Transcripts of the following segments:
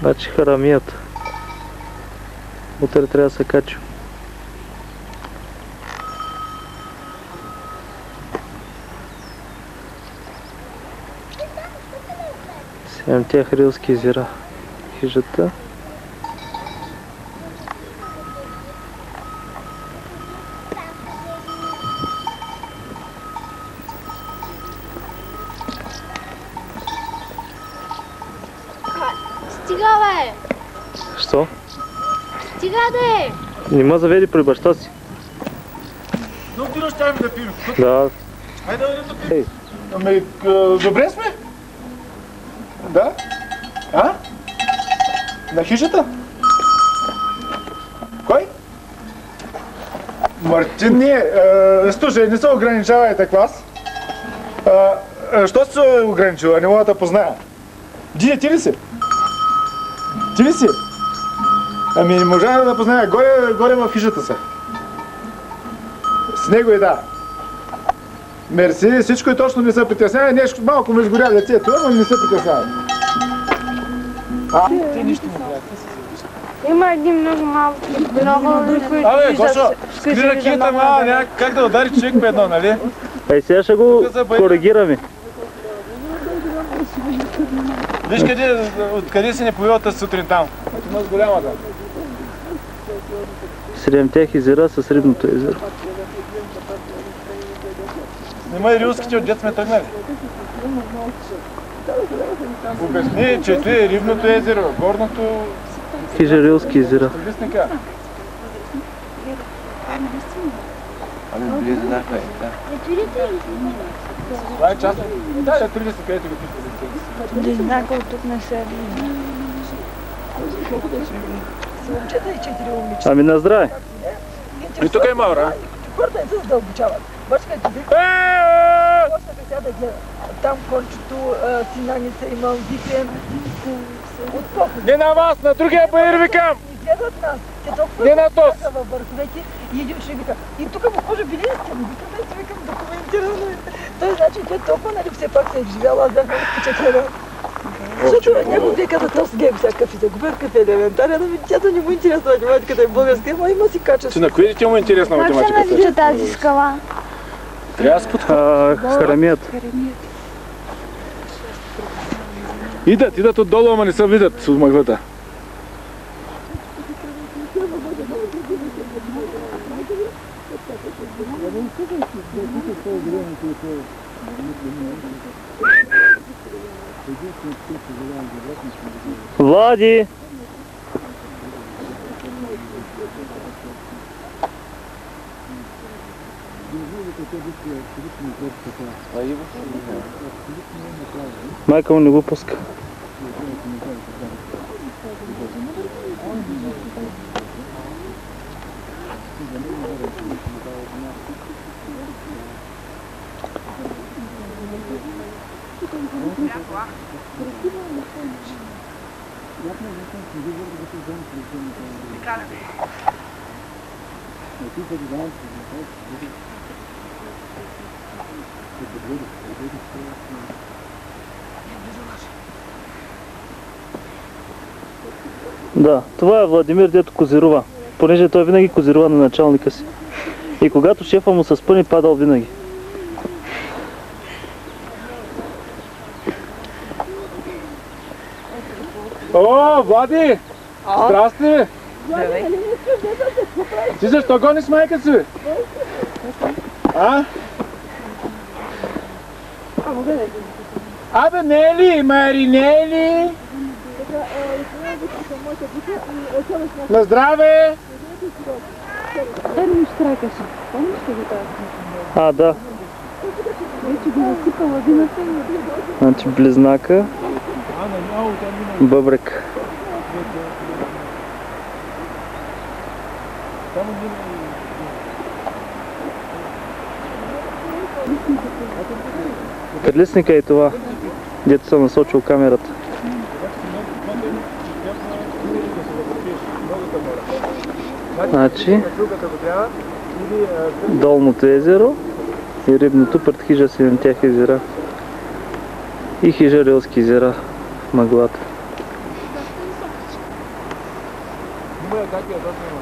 Значи харамията. Утре трябва да се качим. Седемте Рилски езера. Хижата. Стига, бе! Що? Стига, де! Нима заведи при баща си. Но ти ще да пием. Да. Хайде да пием. Ей. Ами, добре сме? Да? А? На хижата? Кой? Мартин, не. Слушай, не се ограничавайте клас. Що се ограничила? Не мога да позная. Диня, ти ли си? Ти ли си? Ами не можа да позная. Горе в хижата са. С него и да. Мерси, всичко е точно, не се притеснявай. Нещо малко ме изгоря лицето, но не се притеснявай. Ти нищо не правя. Има един много малки много, които Абе, Гошо, скри ракията, няма как да удари човек по едно, нали? Ей, сега ще го коригираме. Виж откъде си не повилата сутрин там. От голямата. Седемте езера с Рибното езеро. Нема и рилските от дет сме тръгнали. Обясни, че това е Рибното езеро, горното... Хижа Рилски езера. Обясника. Ами близнака е, да. Това е част от... Да, трили си, където го пишете. Близнака от тук не се вижда. Момчета и 4 момичета. Ами на здраве. И тук е Маура. Хората не се задълбочават. Бачкайте ви. Почнаха сега да гледат. Там кончето, синаница, имам випен. От поход. Не на вас, на другия баир викам! И гледат нас. Те толкова Не на тос. във върховете и един ще вика. И тук му може били ли сте? Викам, документирано е. Той значи, че толкова, нали, все пак се е изживяла, аз бях много впечатлена. Защото някой те каза, то с гейм всякакъв и загуберката е елементарен, но тято не му е интересна математиката и българска, ама има си качество. Ти на кои дете му е интересна как се математиката? нарича тази скала? Трябва да спутка. Харамията. Идат отдолу, ама не се видят от мъглата. Влади! Майка му не го пуска. Да, това е Владимир, дето козирува, понеже той винаги козирува на началника си. И когато шефа му се спъни, падал винаги. О, Влади! Здрасти! Ти защо гониш майка си? А? Абе, не е ли, Мари, не е ли? На здраве! Дай ми штракаше. Помниш ли го тази? А, да. Вече го насипа ладината и... Значи близнака, бъбрек. Предлисника е това, дето съм насочил камерата. Значи, Долното езеро и Рибното пред хижа Седемте езера и хижа Рилски езера в мъглата. бъде, как е, доста има.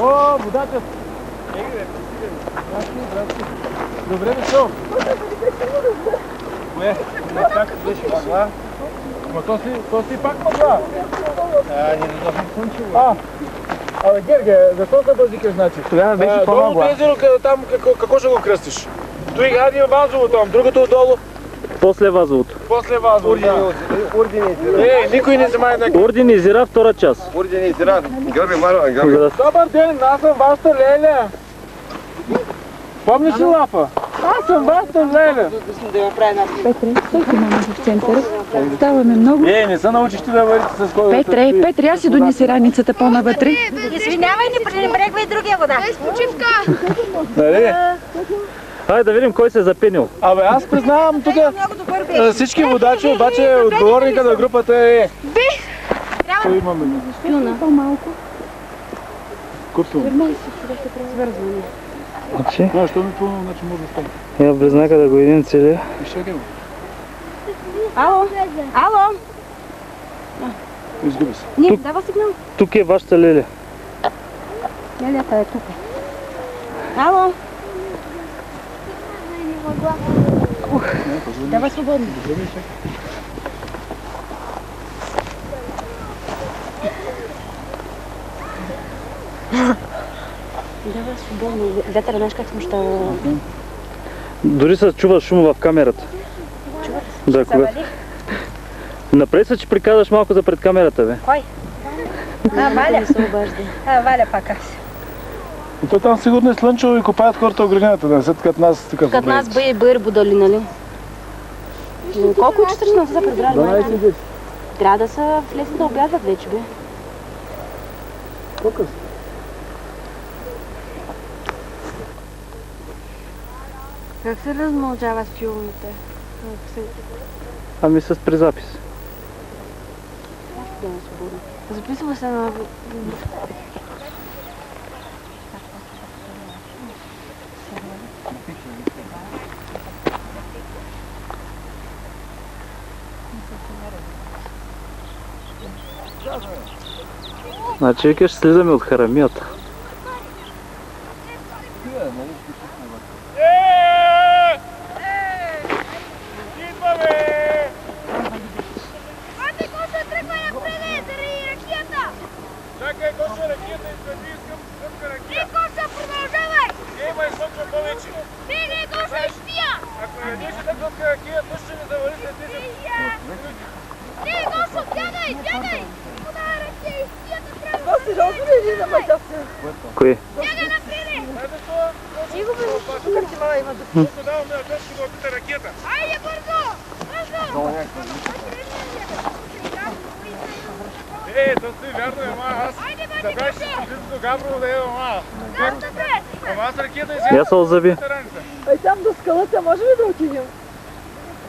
О, водачът! Здрасти. Добре дошъл. Кое? Как беше мъгла? Ма то си пак мъгла. Не дойдохме слънчево. Абе, Герге, защо се базикаш, значи? Тогава беше Долу до езеро, там какво ще го кръстиш? Той е Вазово там, другото отдолу. После Вазовото. После Вазово, да. Урдинизиран. Никой не взема една. Ординизира втора част. Урдинизиран. Георги Марова, Георги. Добър ден, аз съм вашата Леля. Помниш ли Лапа? Аз съм вашата Леля. Петре, стойте мама в центъра. Ставаме много. Не са научихте да варите с кой. Петре, аз си донеси раницата по-навътре. Извинявай, не пренебрегвай другия вода. Нали? Хайде да видим кой се е запенил. Абе, аз признавам тук Много добър беше. всички водачи, обаче отговорника на групата е... Кой имаме? По-малко. Купил. Значи, Що ми пълно, значи може да стане. я близнака да го един целия. Изчакай ме. Ало? Ало? Изгуби се. Не, дава сигнал. Тук е вашата Леля. Лелята е тук. Ало? Давай свободно. Давай свободно. Вятъра, знаеш как смущава? Дори се чува шум в камерата. Да, когато. Напред се, че приказваш малко за пред камерата, бе. Кой? Валя. Валя пак аз. И то там сигурно е слънчево и копаят хората огранената, да не са като нас тук. Като нас бъй будали, нали? Колко часа не са прибрали? 12-10. Трябва да са влезли да обядват вече, бе. По-късно. Как се размълчава с филмите? Ами с призапис. Записва се на... Значи викаш, слизаме от харамията. Чакай, Гоша, ракета изгради, искам тръпка ракета. Гоша, продължавай! Имай сочва повече. Не, Гоша, изпия! Ако ядеш една тръпка ракета, то ще ми завали след тези. Не, Гоша, бягай! Куда ръке, изпия да прави! Това сериозно ли е на майтавка? Кой? Бягай напреде! Хайде то, Ти го бе, тук ти мала има дупки. тук даваме на точка да опита ракета. Айде, бързо! То си вярно е, ама аз да беше близо до Габрово да еда, ама. Ама аз ракета Я се озаби. Ай там до скалата може ли да отидем?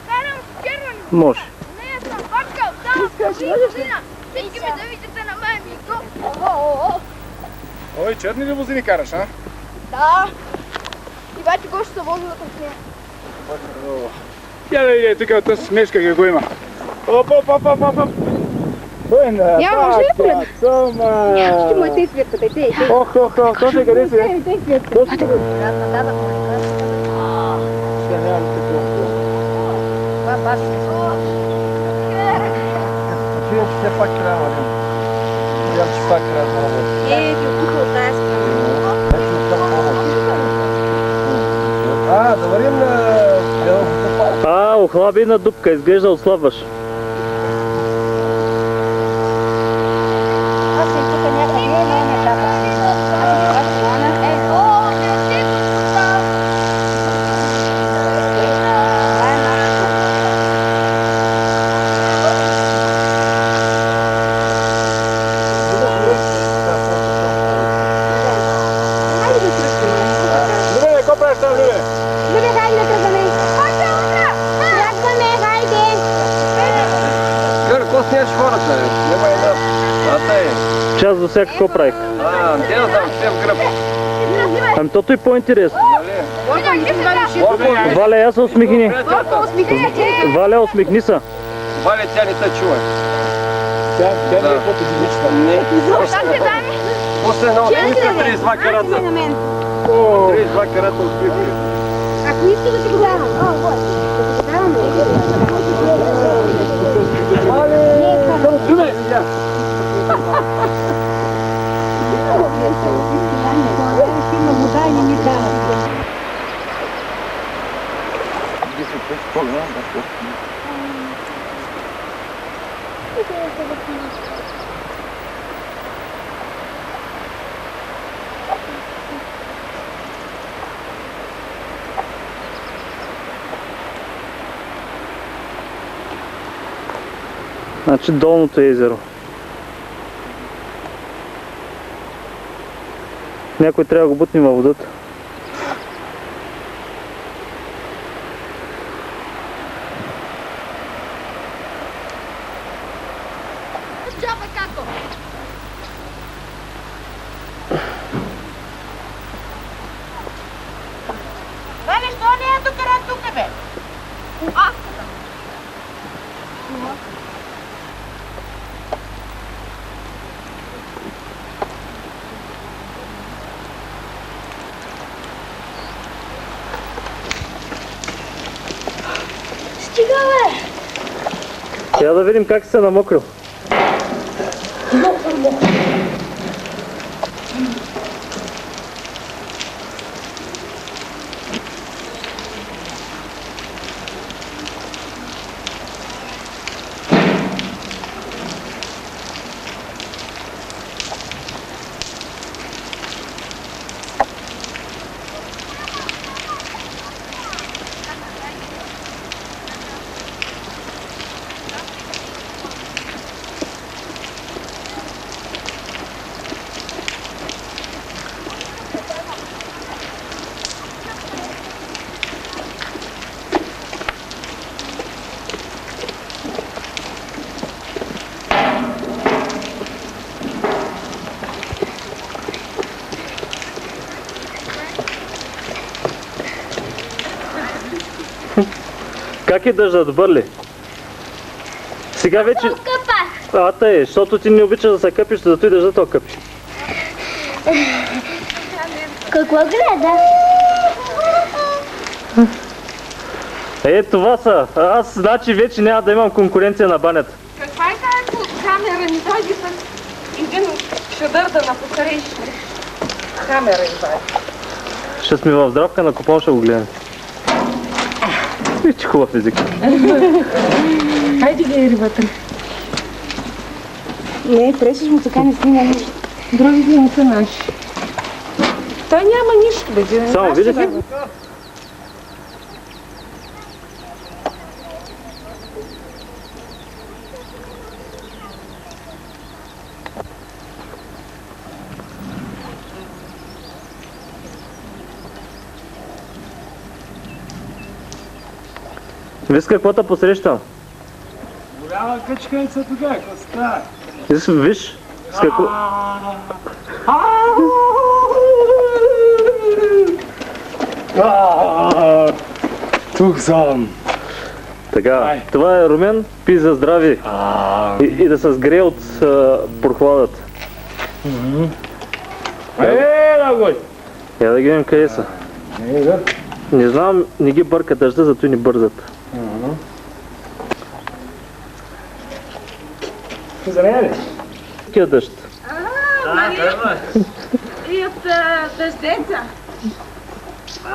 Карам червани! Може. Не, съм бачкал! Да, Искаш, можеш ли? всички ми да видите на мен и го! Ой, черни лимузини караш, а? Да! И бачи го ще се вози да към нея. Я да иде, тук от тази смешка как го има. Оп. Я, може ли да погледнеш? Ще му е тъй светката, тъй. Ох, точно къде си? Чуем, че все пак трябва, не? Чуем, че пак трябва. Тук от тази страна. Да вървим на... Охлаби на дупка, изглежда отслабваш. Аз съм тук някъде, не трябва. Любе, какво правиш там, Любе? Георги, какво снимаш хората? Няма една. Това е. Час до всяка какво правих. Те да там, все в гръб. Ами тото е по-интересно. Нали? Валя, я се усмихни. Валя, усмихни се. Валя, тя не те чува. Тя не е по-педагогична. Не. Как те даме? После едно немица 32 карата. На мен. 32 карата откритие. Ако иска да ти го давам. Да ти го давам. Има вода и не ми дава. Значи долното езеро. Някой трябва да го бутне във водата. Джаба како? Валя, що не е тук, бе? Аз. Стига, бе! Я да видим как се намокрил. Как е дъждът, добър ли? Сега вече... Къпах. Тъй, защото ти не обичаш да се къпиш, зато и дъждът то къпи. Какво гледа? Това са. Аз значи вече няма да имам конкуренция на банята. Каква е тази камера? Не дойде с един шедър да напокариш. Камера извади. Ще сме в здравка, на купон ще го гледам. Виж, че хубав език. Хайде ги рибата. Не, пресиш му така не снима нищо. Другите не са наши. Той няма нищо, бе. Само видиш ли? Виж какво те посрещам. Голяма къчканица тогава, какво става? Виж, с какво... Тук съм. Така, това е Румен, пи за здраве и да се сгрее от прохладата. Да гой! Я да ги видим къде са. Не знам, не ги бърка дъжда, зато и не бързат. За нея ли? Такива дъжд. И от дъждеца.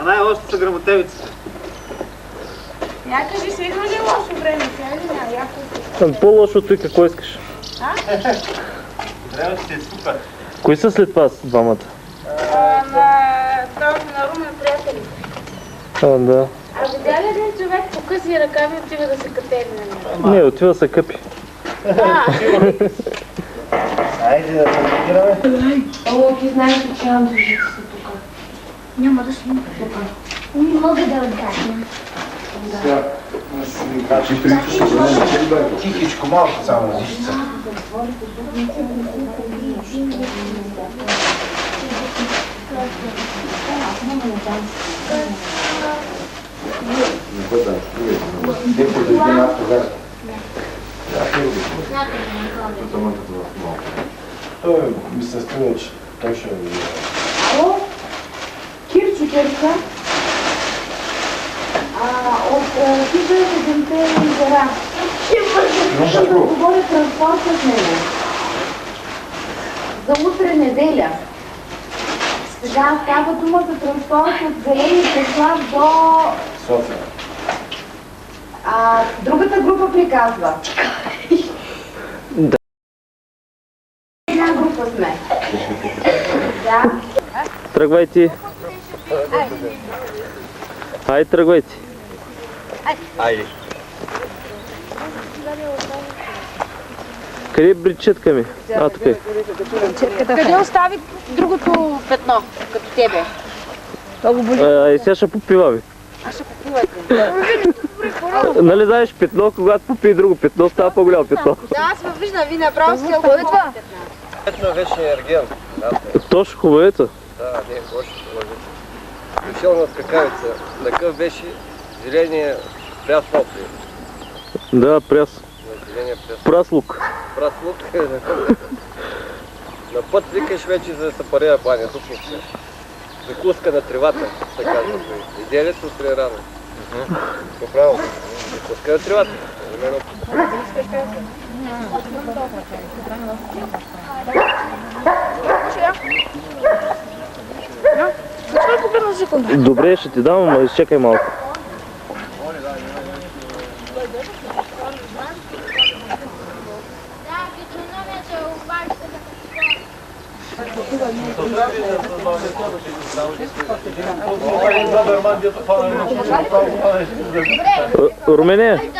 Най-лошото са грамотевиците. Я кажи, сега има ли лошо време? Сега ли няма? По-лошото и какво искаш? Времето е супер. Кои са след вас двамата? На Румен приятели. Да. А видя ли един човек по къси ръкави отива да се катери на него? Не, отива да се къпи. Айде да се реагираме. О, ти знаеш, че нямам държицата тук. Няма да снимам тук. Не мога да отдадем. Тихичко, малко само листица. Той ми се струва, че той ще ви. Ало? Кирчо, Кирка. От типа 7-те езера. Ще да говоря транспорт с мене. За утре неделя. Сега става дума за транспорт от Зелени Преслав до София. Другата група приказва. Да. Една група сме. Да. Тръгвайте. Ай, тръгвайте. Айде. Къде е бричетка ми? Тук е. Къде остави другото петно, като тебе? Сега ще попиваме. Ще попивате. Нали знаеш, петно, когато попие друго петно, става по-голямо петно. Да, аз ме виждам, ви направо сте това. Етно вече ерген. Точно хубавеца. Да, не, още хубавеца. Дошъл на скакавица. Такъв беше зеления пряс топли. Да, пряс. Зеления пряс. Праслук. Праслук. На път викаш вече за да се парея баня. Тук не. Закуска на тревата, така казва. Иделец утре рано. Поправо. Закуска на тревата. Добре, ще ти дам, но изчакай малко. Румене,